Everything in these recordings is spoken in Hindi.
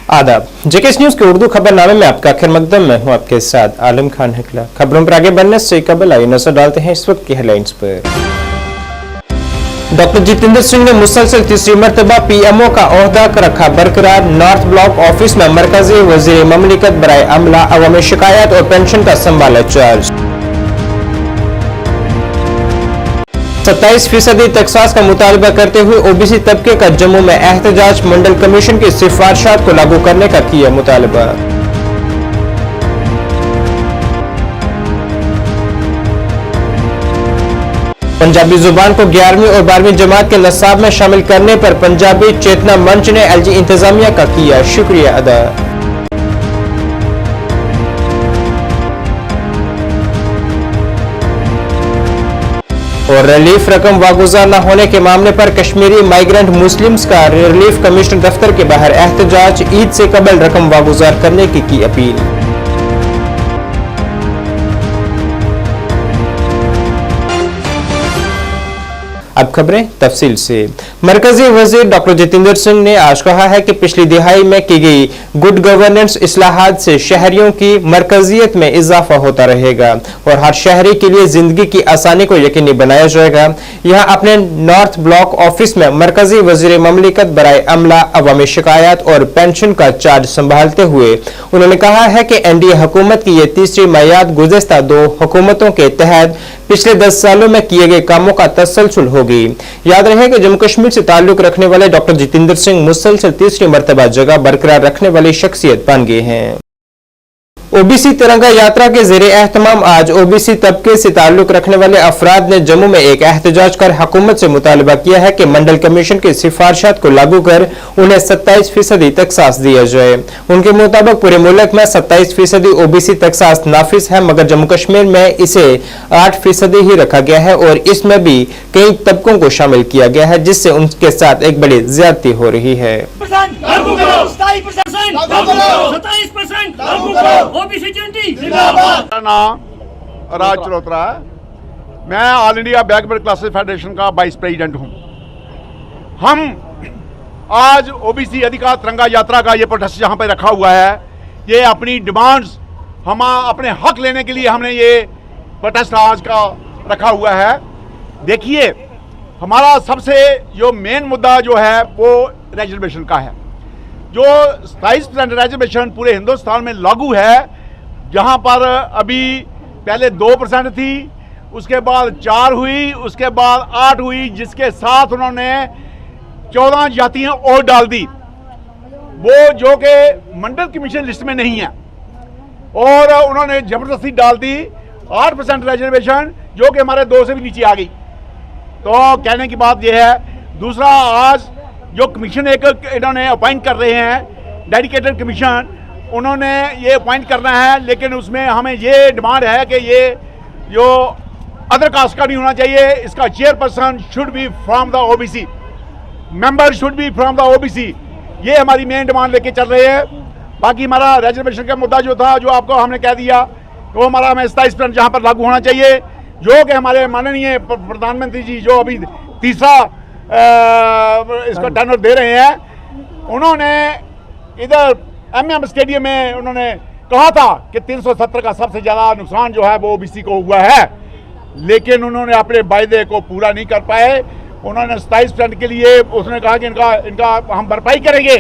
आदाब। जेकेएस न्यूज के उर्दू खबरनामे में आपका खैर मकदम। मैं हूं आपके साथ आलम खान हिकला। खबरों पर आगे बढ़ने से कबल आइए नजर डालते हैं इस वक्त की हेडलाइंस पर। डॉक्टर जितेंद्र सिंह ने मुसलसल तीसरी मर्तबा पीएमओ का ओहदा रखा बरकरार। नॉर्थ ब्लॉक ऑफिस में मरकजी वजीर ममलिकत बराए अमला अवामी शिकायत और पेंशन का संभाला चार्ज। 27% टैक्सास का मुतालबा करते हुए ओबीसी तबके का जम्मू में एहतजाज। मंडल कमीशन की सिफारिशात को लागू करने का किया मुतालबा। पंजाबी जुबान को 11वीं और 12वीं जमात के नसाब में शामिल करने पर पंजाबी चेतना मंच ने एलजी इंतजामिया का किया शुक्रिया अदा। और रिलीफ रकम वागुजार न होने के मामले पर कश्मीरी माइग्रेंट मुस्लिम्स का रिलीफ कमिश्नर दफ्तर के बाहर एहतजाज। ईद से कबल रकम वागुजार करने की अपील। अब खबरें तफसील से। मरकजी वजीर डॉक्टर जितेंद्र सिंह ने आज कहा है कि पिछली दिहाई में की गई गुड गवर्नेंस इस्लाहात से शहरियों की मरकजियत में इजाफा होता रहेगा और हर शहरी के लिए जिंदगी की आसानी को यकीनी बनाया जाएगा। यहां अपने नॉर्थ ब्लॉक ऑफिस में मरकजी वजीर ममलिकत बराए अमला अवामी शिकायत और पेंशन का चार्ज संभालते हुए उन्होंने कहा है कि एनडीए हुकूमत की यह तीसरी मियाद गुज़िश्ता 2 हुकूमतों के तहत पिछले 10 सालों में किए गए कामों का तसलसल होगी। याद रहे कि जम्मू कश्मीर से ताल्लुक रखने वाले डॉक्टर जितेंद्र सिंह मुसलसल तीसरी मर्तबा जगह बरकरार रखने वाली शख्सियत बन गए हैं। ओबीसी तिरंगा यात्रा के ज़ेरे एहतमाम आज ओबीसी तबके से ताल्लुक रखने वाले अफराद ने जम्मू में एक एहतजाज कर हुकूमत से मुतालबा किया है कि मंडल कमीशन की सिफारिशात को लागू कर उन्हें 27% टैक्सास दिया जाए। उनके मुताबिक पूरे मुल्क में 27% ओबीसी टैक्सास नाफिज है, मगर जम्मू कश्मीर में इसे 8% ही रखा गया है और इसमें भी कई तबकों को शामिल किया गया है, जिससे उनके साथ एक बड़ी ज्यादती हो रही है। मेरा नाम राज चरोत्रा है। मैं all India backward classes federation का वाइस प्रेसिडेंट हूं। हम आज ओबीसी अधिकार तिरंगा यात्रा का ये प्रोटेस्ट यहाँ पे रखा हुआ है, ये अपनी डिमांड्स हम अपने हक लेने के लिए हमने ये प्रोटेस्ट आज का रखा हुआ है। देखिए, हमारा सबसे जो मेन मुद्दा जो है वो रिजर्वेशन का है। जो 27% रिजर्वेशन पूरे हिंदुस्तान में लागू है, जहां पर अभी पहले 2% थी, उसके बाद 4 हुई, उसके बाद 8 हुई, जिसके साथ उन्होंने 14 जातियां और डाल दी, वो जो कि मंडल कमीशन लिस्ट में नहीं है, और उन्होंने जबरदस्ती डाल दी 8% रिजर्वेशन, जो कि हमारे 2 से भी नीचे आ गई। तो कहने की बात यह है। दूसरा, आज जो कमीशन एक इन्होंने अपॉइंट कर रहे हैं, डेडिकेटेड कमीशन, उन्होंने ये अपॉइंट करना है, लेकिन उसमें हमें ये डिमांड है कि ये जो अदर कास्ट का नहीं होना चाहिए, इसका chairperson should be from the OBC, member should be from the OBC. ये हमारी मेन डिमांड लेके चल रहे हैं। बाकी हमारा रिजर्वेशन का मुद्दा जो था, जो आपको हमने कह दिया, तो हमारा हमें 27% जहाँ पर लागू होना चाहिए, जो कि हमारे माननीय प्रधानमंत्री जी जो अभी तीसरा इसका टर्नर दे रहे हैं, उन्होंने इधर एमएम स्टेडियम में उन्होंने कहा था कि 370 का सबसे ज़्यादा नुकसान जो है वो ओबीसी को हुआ है, लेकिन उन्होंने अपने वायदे को पूरा नहीं कर पाए। उन्होंने 27% के लिए उसने कहा कि इनका हम भरपाई करेंगे,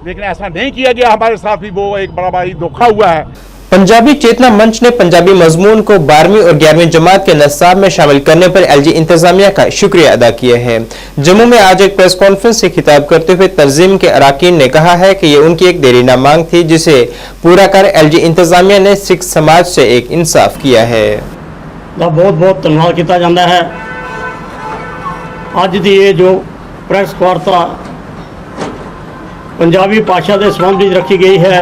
लेकिन ऐसा नहीं किया गया। हमारे साथ भी वो एक बड़ा भारी धोखा हुआ है। पंजाबी चेतना मंच ने पंजाबी मजमून को 12वीं और 11वीं जमात के नसाब में शामिल करने पर एलजी इंतजामिया का शुक्रिया अदा किया है। जम्मू में आज एक प्रेस कॉन्फ्रेंस से खिताब करते हुए तंजीम के अरकान ने कहा है कि ये उनकी एक देरीना मांग थी, जिसे पूरा कर एलजी इंतजामिया ने सिख समाज से एक इंसाफ किया है। बहुत बहुत धन्यवाद किया जाता है। अज की ये जो प्रेस वार्ता पंजाबी भाषा के संबंध में रखी गई है,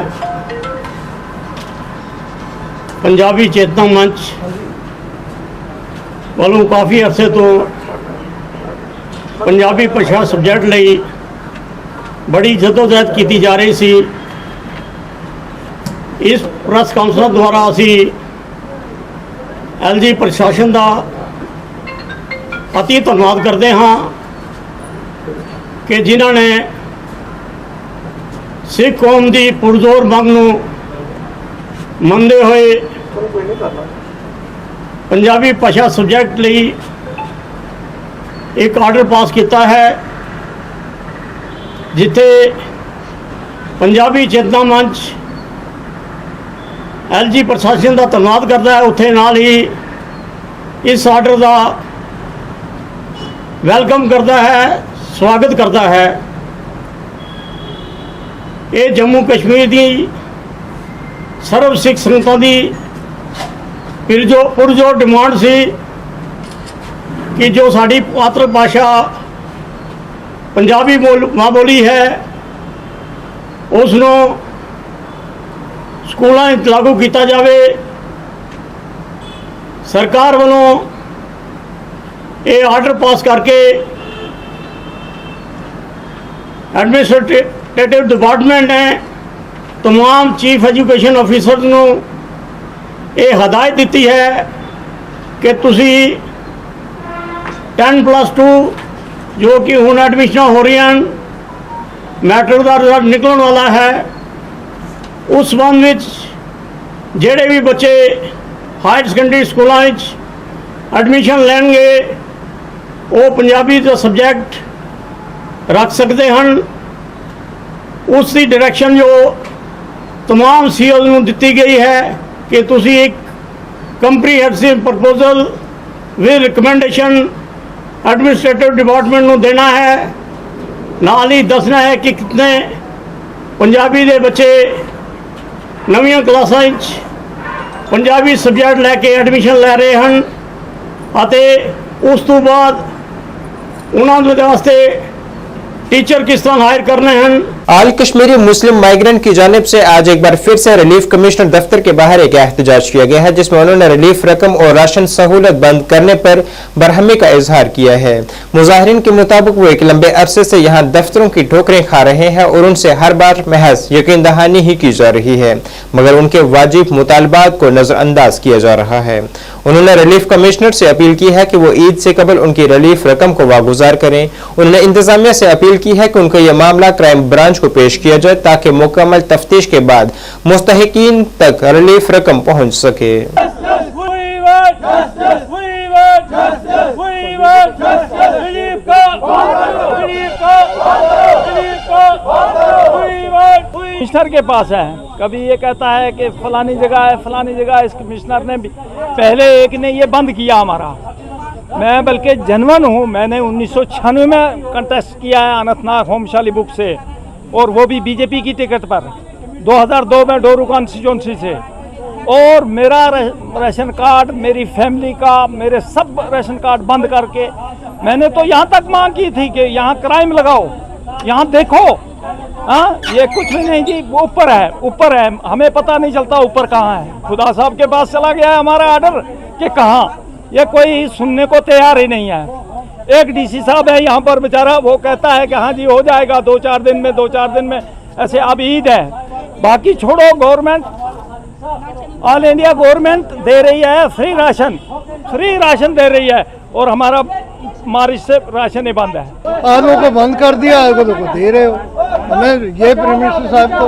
पंजाबी चेतना मंच वालों काफ़ी अरसे तो पंजाबी भाषा सबजैक्ट लई बड़ी जदोजहद की जा रही सी। इस प्रेस कॉन्फ्रेंस द्वारा असी एलजी प्रशासन का अति धन्यवाद करते हाँ कि जिन्होंने सिख कौम की पुरजोर मंग नूं मंनदे होए पंजाबी भाषा सबजैक्ट लई एक आर्डर पास किया है, जिथे पंजाबी चेतना मंच LG प्रशासन का धन्यवाद करता है, उत्थे नाल ही इस आर्डर का वेलकम करता है, स्वागत करता है। ये जम्मू कश्मीर की सर्व सिख संगतां की पुरजोर डिमांड सी कि जो साड़ी मातृभाषा पंजाबी माँ बोली है उसनों स्कूलों लागू किया जाए। सरकार वालों ये आर्डर पास करके एडमिनिस्ट्रेटिव डिपार्टमेंट ने तमाम चीफ एजुकेशन ऑफिसर को ये हदायत दी है कि तुसी 10+2 जो कि हुण एडमिशन हो रही हैं, मैट्रिक का रिजल्ट निकलने वाला है, उस संबंध में जेडे भी बच्चे हायर सेकेंडरी स्कूलों एडमिशन लेंगे वो पंजाबी का सबजैक्ट रख सकते हैं। उसकी डायरेक्शन जो तमाम CEOs को दी गई है कि तुसी एक comprehensive proposal with recommendation administrative department को देना है, नाल ही दसना है कि कितने पंजाबी के बच्चे नवीं क्लासां पंजाबी सबजैक्ट लैके एडमिशन लै रहे हैं, उस तो बाद उन्होंने वास्ते टीचर किस तरह हायर करने हैं। आल कश्मीरी मुस्लिम माइग्रेंट की जानिब से आज एक बार फिर से रिलीफ कमिश्नर दफ्तर के बाहर एक एहतजाज किया गया है, जिसमें उन्होंने रिलीफ रकम और राशन सहूलत बंद करने पर बरहमी का इजहार किया है। मुजाहिरीन के मुताबिक वो एक लंबे अरसे से यहाँ दफ्तरों की ठोकरें खा रहे हैं और उनसे हर बार महज यकीन दहानी ही की जा रही है, मगर उनके वाजिब मुतालबात को नजरअंदाज किया जा रहा है। उन्होंने रिलीफ कमिश्नर से अपील की है कि वो ईद से कबल उनकी रिलीफ रकम को वागुजार करें। उन्होंने इंतजामिया से अपील की है कि उनका यह मामला क्राइम ब्रांच को पेश किया जाए ताकि मुकम्मल तफ्तीश के बाद मुस्तहिकीन तक रिलीफ रकम पहुंच सके। कमिश्नर के पास है, कभी ये कहता है कि फलानी जगह है फलानी जगह। इस कमिश्नर ने भी पहले एक ने ये बंद किया हमारा, मैं बल्कि जनवन हूँ, मैंने 1996 में कंटेस्ट किया है अनंतनाग होमशाली बुक से, और वो भी बीजेपी की टिकट पर 2002 में डोरू कॉन्स्टिट्यूंसी से। और मेरा राशन कार्ड, मेरी फैमिली का, मेरे सब राशन कार्ड बंद करके मैंने तो यहाँ तक मांग की थी कि यहाँ क्राइम लगाओ, यहाँ देखो। हाँ, ये कुछ भी नहीं जी, ऊपर है, ऊपर है, हमें पता नहीं चलता ऊपर कहाँ है। खुदा साहब के पास चला गया है हमारा ऑर्डर कि कहाँ, ये कोई सुनने को तैयार ही नहीं है। एक DC साहब है यहाँ पर बेचारा, वो कहता है कि हाँ जी हो जाएगा 2-4 दिन में, 2-4 दिन में। ऐसे अब ईद है, बाकी छोड़ो। गवर्नमेंट, ऑल इंडिया गवर्नमेंट दे रही है फ्री राशन दे रही है, और हमारा मार्च से राशन ही बंद है। आलू को बंद कर दिया, आलू को दे रहे हो। हमें ये प्राइम मिनिस्टर साहब को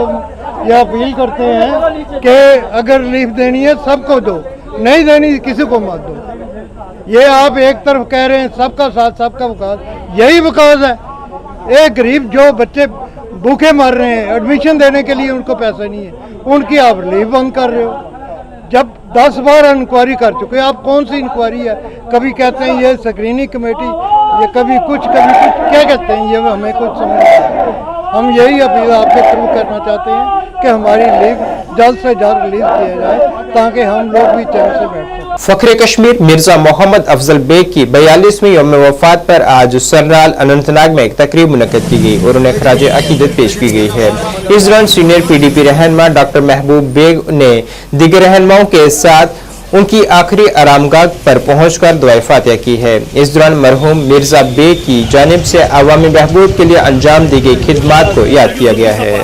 यह अपील करते हैं कि अगर रिलीफ देनी है सबको दो, नहीं देनी किसी को मत दो। ये आप एक तरफ कह रहे हैं सबका साथ सबका विकास, यही विकास है। एक गरीब जो बच्चे भूखे मर रहे हैं, एडमिशन देने के लिए उनको पैसा नहीं है, उनकी आप रिलीफ बंद कर रहे हो। जब 10 बार इंक्वायरी कर चुके, आप कौन सी इंक्वायरी है? कभी कहते हैं ये स्क्रीनिंग कमेटी, ये कभी कुछ क्या कहते हैं, ये हमें कुछ समझ नहीं आता। हम यही अपील आपके थ्रू करना चाहते हैं कि हमारी रिलीफ जल्द से जल्द रिलीज किया जाए ताकि हम लोग भी चैन से बैठ सकें। फखरे कश्मीर मिर्जा मोहम्मद अफजल बेग की 42वीं यौम वफात पर आज सरनाल अनंतनाग में एक तकरीब मुनक्कद की गई और उन्हें खराज अकीदत पेश की गई है। इस दौरान सीनियर PDP रहनुमा डॉक्टर महबूब बेग ने दीगर रहनुमाओं के साथ उनकी आखिरी आरामगाह पर पहुंचकर दुआए फातिहा की है। इस दौरान मरहूम मिर्जा बेग की जानिब से अवामी बहबूद के लिए अंजाम दी गई खिदमात को याद किया गया है।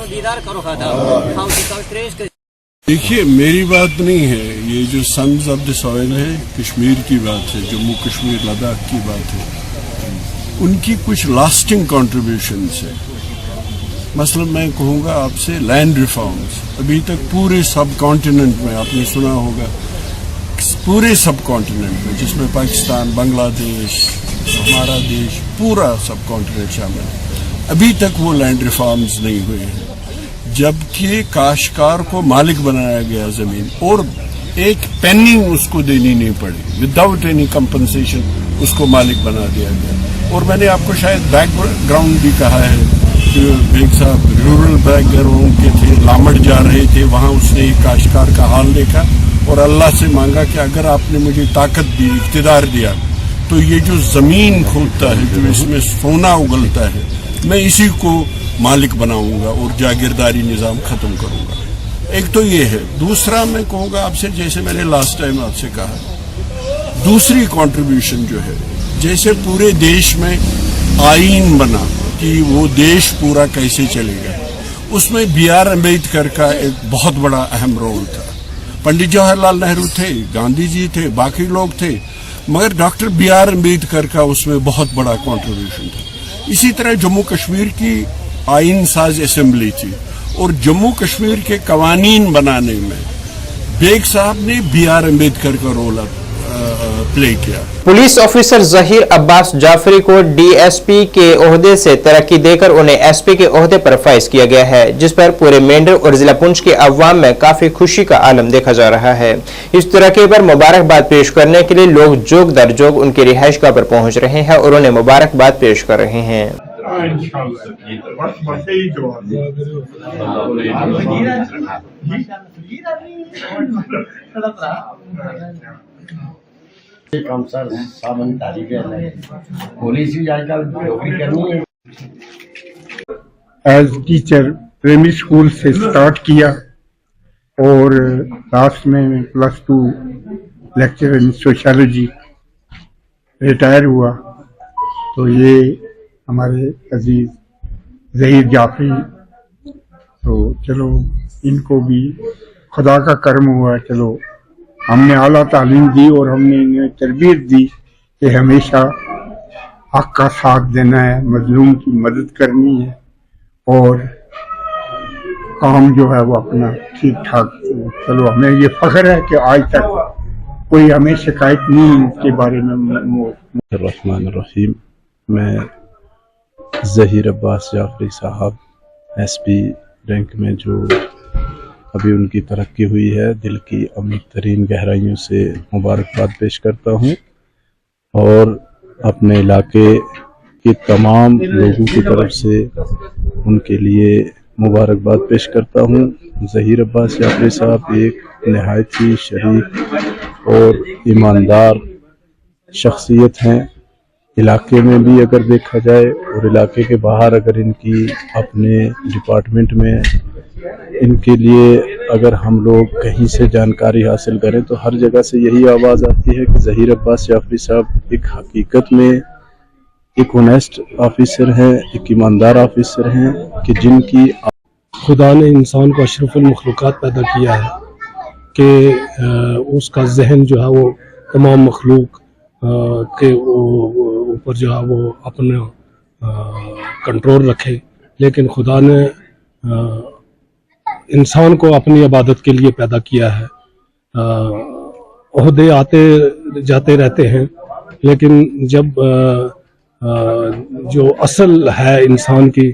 दीदार करो खाता देखिए, मेरी बात नहीं है, ये जो सन्स ऑफ द सॉइल है कश्मीर की बात है, जम्मू कश्मीर लद्दाख की बात है, उनकी कुछ लास्टिंग कॉन्ट्रीब्यूशंस है। मसलन मैं कहूँगा आपसे लैंड रिफॉर्म्स, अभी तक पूरे सब कॉन्टिनेंट में आपने सुना होगा, पूरे सब कॉन्टिनेंट में जिसमें पाकिस्तान, बांग्लादेश, हमारा देश, पूरा सब कॉन्टिनेंट शामिल है, अभी तक वो लैंड रिफॉर्म्स नहीं हुए हैं, जबकि काश्तकार को मालिक बनाया गया जमीन और एक पेनिंग उसको देनी नहीं पड़ी, विदाउट एनी कंपनसेशन उसको मालिक बना दिया गया। और मैंने आपको शायद बैकग्राउंड भी कहा है कि बेग साहब रूरल बैकग्राउंड के थे, लामड़ जा रहे थे, वहां उसने एक काश्तकार का हाल देखा और अल्लाह से मांगा कि अगर आपने मुझे ताकत दी, इख्तिदार दिया, तो ये जो जमीन खोदता है, जो इसमें सोना उगलता है, मैं इसी को मालिक बनाऊंगा और जागीरदारी निज़ाम खत्म करूंगा। एक तो ये है। दूसरा मैं कहूँगा आपसे, जैसे मैंने लास्ट टाइम आपसे कहा, दूसरी कंट्रीब्यूशन जो है, जैसे पूरे देश में आईन बना कि वो देश पूरा कैसे चलेगा, उसमें B.R. अम्बेडकर का एक बहुत बड़ा अहम रोल था। पंडित जवाहरलाल नेहरू थे, गांधी जी थे, बाकी लोग थे, मगर डॉक्टर B.R. अम्बेडकर का उसमें बहुत बड़ा कंट्रीब्यूशन था। इसी तरह जम्मू कश्मीर की आईन साज असेंबली थी और जम्मू कश्मीर के कवानीन बनाने में बेग साहब ने B.R. अम्बेडकर का रोल प्ले किया। पुलिस ऑफिसर जहीर अब्बास जाफरी को डीएसपी के ओहदे से तरक्की देकर उन्हें एसपी के ओहदे पर फाइज किया गया है, जिस पर पूरे मेंढर और जिला पुंछ के अवाम में काफी खुशी का आलम देखा जा रहा है। इस तरक्की पर मुबारकबाद पेश करने के लिए लोग जोग दर जोग उनकी रिहाइशगाह पर पहुंच रहे हैं और उन्हें मुबारकबाद पेश कर रहे हैं। कम सर सावन तारीख है, पुलिस भी आजकल नौकरी करनी है। एज टीचर प्राइमरी स्कूल से स्टार्ट किया और लास्ट में +2 लेक्चर इन सोशियोलॉजी रिटायर हुआ। तो ये हमारे अजीज ज़हीर जाफरी, तो चलो इनको भी खुदा का करम हुआ, चलो हमने आला तालीम दी और हमने इन्हें तरबियत दी कि हमेशा हक का साथ देना है, मजलूम की मदद करनी है और काम जो है वो अपना ठीक ठाक। चलो हमें ये फख्र है कि आज तक कोई हमें शिकायत नहीं इसके बारे में। रहमान रहीम, मैं ज़हीर अब्बास जाफरी साहब एसपी रैंक में जो अभी उनकी तरक्की हुई है, दिल की अमीर तरीन गहराइयों से मुबारकबाद पेश करता हूँ और अपने इलाके के तमाम लोगों की तरफ से उनके लिए मुबारकबाद पेश करता हूँ। ज़हीर अब्बास जाफरी साहब एक नहायत ही शरीफ और ईमानदार शख्सियत हैं। इलाके में भी अगर देखा जाए और इलाके के बाहर अगर इनकी अपने डिपार्टमेंट में इनके लिए अगर हम लोग कहीं से जानकारी हासिल करें तो हर जगह से यही आवाज़ आती है कि ज़हीर अब्बास जाफरी साहब एक हकीकत में एक ऑनेस्ट ऑफिसर हैं, एक ईमानदार ऑफिसर हैं कि जिनकी खुदा ने इंसान को अशरफुल मखलूक़ात पैदा किया है कि उसका जहन जो है वो तमाम मखलूक के ऊपर जो है वो अपना कंट्रोल रखे, लेकिन खुदा ने इंसान को अपनी इबादत के लिए पैदा किया है। ओहदे आते जाते रहते हैं, लेकिन जब जो असल है इंसान की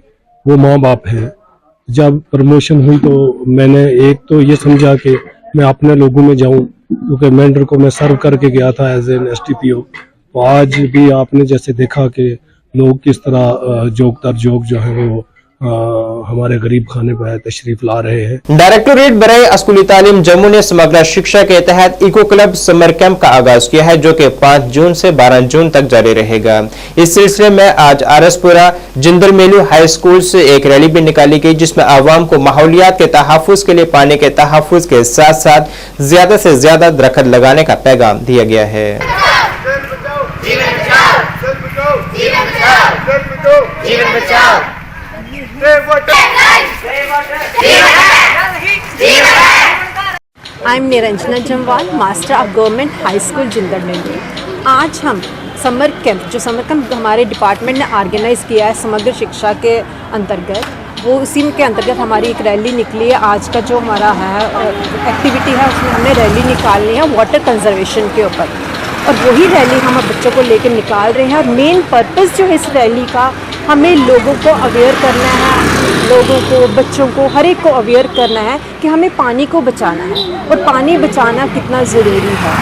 वो माँ बाप हैं। जब प्रमोशन हुई तो मैंने एक तो ये समझा कि मैं अपने लोगों में जाऊं, क्योंकि मेंढर को मैं सर्व करके गया था एज एन STPO। तो आज भी आपने जैसे देखा कि लोग किस तरह जोग दर जोग जो है वो हमारे गरीब खाने पर तशरीफ ला रहे हैं। डायरेक्टोरेट बराए स्कूली तालीम जम्मू ने समग्र शिक्षा के तहत इको क्लब समर कैंप का आगाज किया है, जो कि 5 जून से 12 जून तक जारी रहेगा। इस सिलसिले में आज आरसपुरा जिंदल मेलू हाई स्कूल से एक रैली भी निकाली गई, जिसमें आवाम को माहौलियात के तहफ्फुज के लिए पानी के तहफ्फुज के साथ साथ ज्यादा से ज्यादा दरख्त लगाने का पैगाम दिया गया है। Save water! I am Niranjana Jamwal, master of government high school Jindar में। आज हम समर कैंप हमारे डिपार्टमेंट ने ऑर्गेनाइज़ किया है समग्र शिक्षा के अंतर्गत, वो उसी के अंतर्गत हमारी एक रैली निकली है। आज का जो हमारा है एक्टिविटी है उसमें हमने रैली निकालनी है वाटर कंजर्वेशन के ऊपर, और वही रैली हम बच्चों को लेकर निकाल रहे हैं। और मेन पर्पस जो है इस रैली का, हमें लोगों को अवेयर करना है, लोगों को, बच्चों को, हर एक को अवेयर करना है कि हमें पानी को बचाना है और पानी बचाना कितना ज़रूरी है।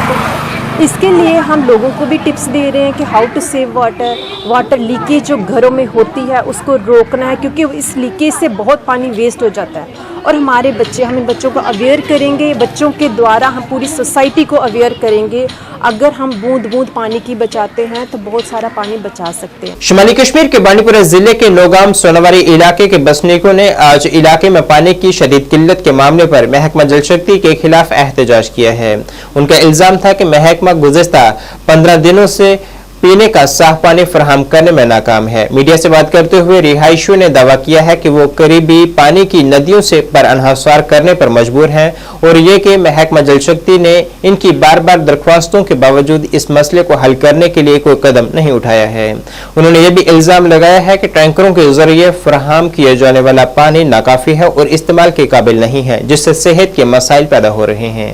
तो इसके लिए हम लोगों को भी टिप्स दे रहे हैं कि how to save water, water leakage जो घरों में होती है उसको रोकना है, क्योंकि इस लीकेज से बहुत पानी वेस्ट हो जाता है। और हमारे बच्चे, हम इन बच्चों को अवेयर करेंगे, बच्चों के द्वारा हम पूरी सोसाइटी को अवेयर करेंगे। अगर हम बूंद बूंद पानी की बचाते हैं तो बहुत सारा पानी बचा सकते हैं। शुमाली कश्मीर के बांडीपुरा जिले के नौगाम सोनावारी इलाके के बसनीकों ने आज इलाके में पानी की शदीद किल्लत के मामले पर महकमा जल शक्ति के खिलाफ एहतजाज किया है। उनका इल्जाम था कि महकमा गुज़िश्ता 15 दिनों से पीने का साफ पानी फराहम करने में नाकाम है। मीडिया से बात करते हुए रिहायशियों ने दावा किया है कि वो करीबी पानी की नदियों से पर अनहसार करने पर मजबूर हैं, और ये कि महकमा जल शक्ति ने इनकी बार बार दरख्वास्तों के बावजूद इस मसले को हल करने के लिए कोई कदम नहीं उठाया है। उन्होंने ये भी इल्जाम लगाया है कि टैंकरों के जरिए फराहम किए जाने वाला पानी नाकाफी है और इस्तेमाल के काबिल नहीं है, जिससे सेहत के मसाइल पैदा हो रहे हैं।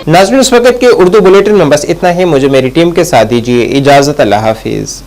नाज़रीन, इस वक्त के उर्दू बुलेटिन में बस इतना ही। मुझे मेरी टीम के साथ दीजिए इजाजत। अल्लाह हाफिज।